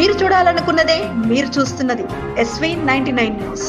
మీరు చూడాలనుకున్నదే మీరు చూస్తున్నది SV99 న్యూస్.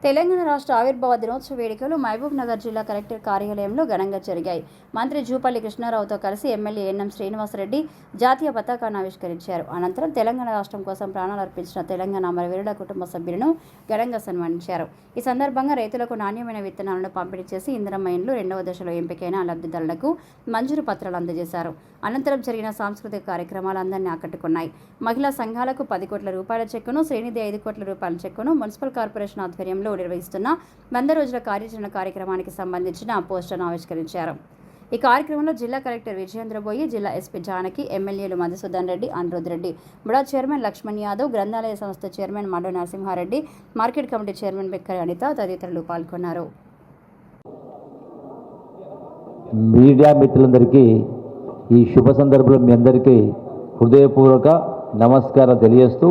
తెలంగాణ రాష్ట్ర ఆవిర్భావ దినోత్సవ వేడుకలు మహబూబ్ నగర్ జిల్లా కలెక్టర్ కార్యాలయంలో ఘనంగా జరిగాయి. మంత్రి జూపల్లి కృష్ణారావుతో కలిసి ఎమ్మెల్యే ఎన్ఎం శ్రీనివాసరెడ్డి జాతీయ పతాకాన్ని ఆవిష్కరించారు. అనంతరం తెలంగాణ రాష్ట్రం కోసం ప్రాణాలు అర్పించిన తెలంగాణ అమరవీరుల కుటుంబ సభ్యులను ఘనంగా సన్మానించారు. ఈ సందర్భంగా రైతులకు నాణ్యమైన విత్తనాలను పంపిణీ చేసి ఇందిరమ్మ ఇండ్లు 2వ దశలో ఎంపికైన లబ్ధిదారులకు మంజూరు పత్రాలు అందజేశారు. అనంతరం జరిగిన సాంస్కృతిక కార్యక్రమాలు అందరినీ ఆకట్టుకున్నాయి. మహిళా సంఘాలకు 10 కోట్ల రూపాయల చెక్కును, శ్రీనిధి 5 కోట్ల రూపాయల చెక్కును మున్సిపల్ కార్పొరేషన్ ఆధ్వర్యంలో నిర్వహిస్తున్న 100 రోజుల కార్యాచరణ కార్యక్రమానికి సంబంధించిన పోస్టర్ను ఆవిష్కరించారు. ఈ కార్యక్రమంలో జిల్లా కలెక్టర్ విజయేంద్రబోయి, జిల్లా ఎస్పీ జానకి, ఎమ్మెల్యేలు మధుసూదన్ రెడ్డి, అనిరుద్ రెడ్డి, బుడా చైర్మన్ లక్ష్మణ్ యాదవ్, గ్రంథాలయ సంస్థ chairman Mallu Narasimha Reddy, market committee chairman Bekkari Anitha తదితరులు పాల్గొన్నారు. మీడియా మిత్రులందరికీ ఈ శుభ సందర్భంలో మీ అందరికీ హృదయపూర్వక నమస్కారం తెలియజేస్తూ,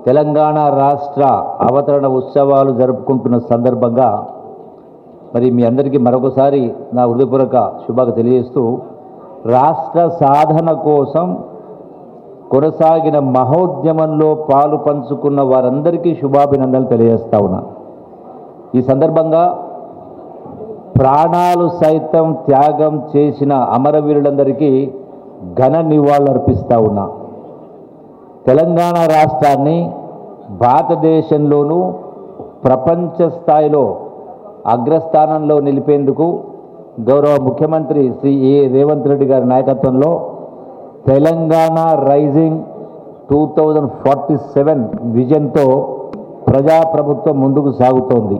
తెలంగాణ రాష్ట్ర అవతరణ ఉత్సవాలు జరుపుకుంటున్న సందర్భంగా మరి మీ అందరికీ మరొకసారి నా హృదయపూర్వక శుభాకాంక్షలు తెలియజేస్తూ, రాష్ట్ర సాధన కోసం కొనసాగిన మహోద్యమంలో పాలు పంచుకున్న వారందరికీ శుభాభినందనలు తెలియజేస్తా ఉన్నా. ఈ సందర్భంగా ప్రాణాలు సైతం త్యాగం చేసిన అమరవీరులందరికీ ఘన నివాళులర్పిస్తూ ఉన్నా. తెలంగాణ రాష్ట్రాన్ని భారతదేశంలోనూ ప్రపంచ స్థాయిలో అగ్రస్థానంలో నిలిపేందుకు గౌరవ ముఖ్యమంత్రి శ్రీ రేవంత్ రెడ్డి గారి నాయకత్వంలో తెలంగాణ రైజింగ్ 2047 విజన్తో ప్రజాప్రభుత్వం ముందుకు సాగుతోంది.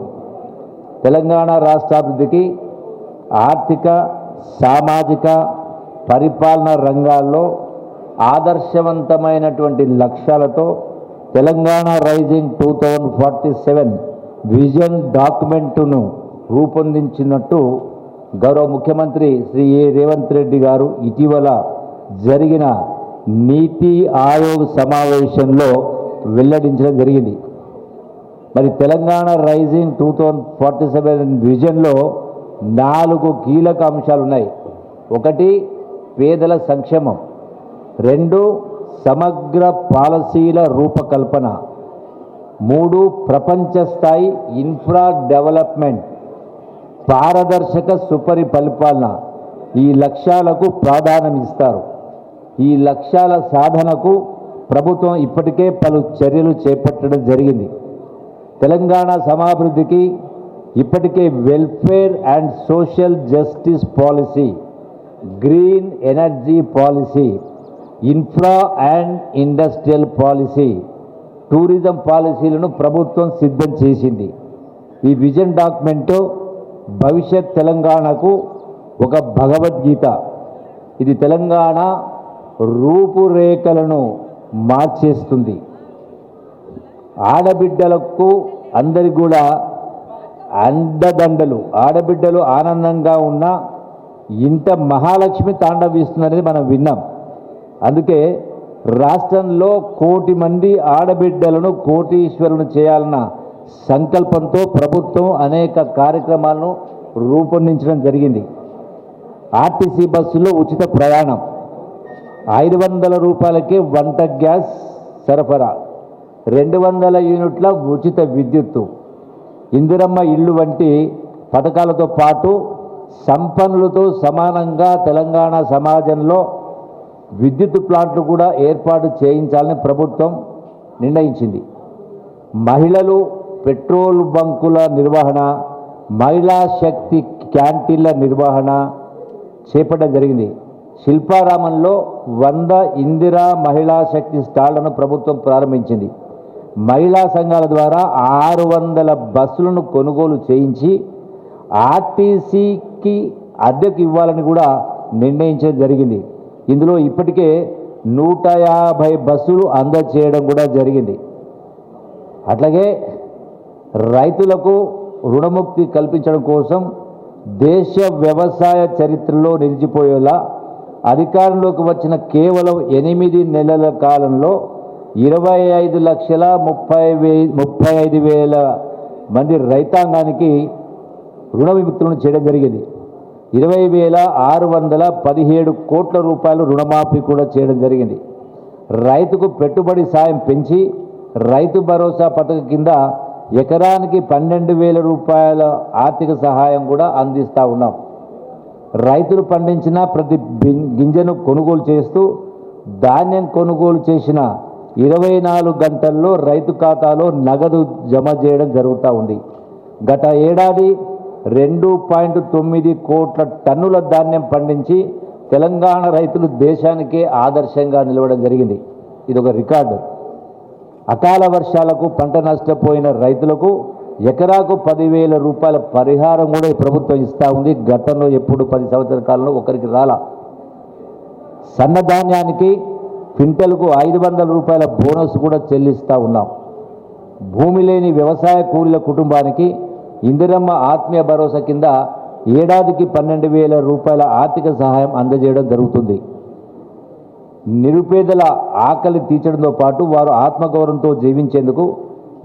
తెలంగాణ రాష్ట్రాభివృద్ధికి ఆర్థిక, సామాజిక, పరిపాలన రంగాల్లో ఆదర్శవంతమైనటువంటి లక్ష్యాలతో తెలంగాణ రైజింగ్ 2047 విజన్ డాక్యుమెంటును రూపొందించినట్టు గౌరవ ముఖ్యమంత్రి శ్రీ రేవంత్ రెడ్డి గారు ఇటీవల జరిగిన నీతి ఆయోగ్ సమావేశంలో వెల్లడించడం జరిగింది. మరి తెలంగాణ రైజింగ్ 2047 విజన్లో 4 కీలక అంశాలు ఉన్నాయి. 1 పేదల సంక్షేమం, 2 సమగ్ర పాలసీల రూపకల్పన, 3 ప్రపంచ స్థాయి ఇన్ఫ్రా డెవలప్మెంట్, పారదర్శక సుపరిపాలన. ఈ లక్ష్యాలకు ప్రాధాన్యం ఇస్తారు. ఈ లక్ష్యాల సాధనకు ప్రభుత్వం ఇప్పటికే పలు చర్యలు చేపట్టడం జరిగింది. తెలంగాణ సమాభివృద్ధికి ఇప్పటికే welfare and social justice policy, green energy policy, infra and industrial policy, tourism పాలసీలను ప్రభుత్వం సిద్ధం చేసింది. ఈ విజన్ డాక్యుమెంటు భవిష్యత్ తెలంగాణకు ఒక భగవద్గీత. ఇది తెలంగాణ రూపురేఖలను మార్చేస్తుంది. ఆడబిడ్డలకు అందరికి కూడా అండదండలు. ఆడబిడ్డలు ఆనందంగా ఉన్న ఇంత మహాలక్ష్మి తాండవిస్తుందనేది మనం విన్నాం. అందుకే రాష్ట్రంలో 1 కోటి మంది ఆడబిడ్డలను కోటీశ్వరులను చేయాలన్న సంకల్పంతో ప్రభుత్వం అనేక కార్యక్రమాలను రూపొందించడం జరిగింది. ఆర్టీసీ బస్సులో ఉచిత ప్రయాణం, 500 రూపాయలకే వంట గ్యాస్ సరఫరా, 200 యూనిట్ల ఉచిత విద్యుత్తు, ఇందిరమ్మ ఇళ్ళు వంటి పథకాలతో పాటు సంపన్నులతో సమానంగా తెలంగాణ సమాజంలో విద్యుత్ ప్లాంట్లు కూడా ఏర్పాటు చేయించాలని ప్రభుత్వం నిర్ణయించింది. మహిళలు పెట్రోల్ బంకుల నిర్వహణ, మహిళా శక్తి క్యాంటీన్ల నిర్వహణ చేపట్టడం జరిగింది. శిల్పారామంలో 100 ఇందిరా మహిళా శక్తి స్టాళ్లను ప్రభుత్వం ప్రారంభించింది. మహిళా సంఘాల ద్వారా 600 బస్సులను కొనుగోలు చేయించి ఆర్టీసీకి అద్దెకు ఇవ్వాలని కూడా నిర్ణయించడం జరిగింది. ఇందులో ఇప్పటికే 150 బస్సులు అందజేయడం కూడా జరిగింది. అట్లాగే రైతులకు రుణముక్తి కల్పించడం కోసం దేశ వ్యవసాయ చరిత్రలో నిలిచిపోయేలా అధికారంలోకి వచ్చిన కేవలం 8 నెలల కాలంలో 25,35,000 మంది రైతాంగానికి రుణ విముక్తులను చేయడం జరిగింది. 20,617 కోట్ల రూపాయలు రుణమాఫీ కూడా చేయడం జరిగింది. రైతుకు పెట్టుబడి సాయం పెంచి రైతు భరోసా పథకం కింద ఎకరానికి 12,000 రూపాయల ఆర్థిక సహాయం కూడా అందిస్తూ ఉన్నాం. రైతులు పండించిన ప్రతి గింజను కొనుగోలు చేస్తూ ధాన్యం కొనుగోలు చేసిన 24 గంటల్లో రైతు ఖాతాలో నగదు జమ చేయడం జరుగుతూ ఉంది. గత ఏడాది 2.9 కోట్ల టన్నుల ధాన్యం పండించి తెలంగాణ రైతులు దేశానికే ఆదర్శంగా నిలవడం జరిగింది. ఇది ఒక రికార్డు. అకాల వర్షాలకు పంట నష్టపోయిన రైతులకు ఎకరాకు 10,000 రూపాయల పరిహారం కూడా ఈ ప్రభుత్వం ఇస్తూ ఉంది. గతంలో ఎప్పుడు 10 సంవత్సరాల కాలంలో ఒకరికి రాలా. సన్నధాన్యానికి క్వింటల్కు 500 రూపాయల బోనస్ కూడా చెల్లిస్తూ ఉన్నాం. భూమి లేని వ్యవసాయ కూలీల కుటుంబానికి ఇందిరమ్మ ఆత్మీయ భరోసా కింద ఏడాదికి 12,000 రూపాయల ఆర్థిక సహాయం అందజేయడం జరుగుతుంది. నిరుపేదల ఆకలి తీర్చడంతో పాటు వారు ఆత్మగౌరవంతో జీవించేందుకు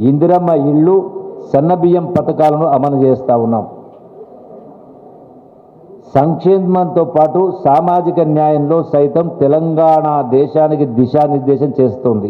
ఇందిరమ్మ ఇళ్ళు, సన్నబియ్యం పథకాలను అమలు చేస్తూ ఉన్నాం. సంక్షేమంతో పాటు సామాజిక న్యాయంలో సైతం తెలంగాణ దేశానికి దిశానిర్దేశం చేస్తుంది.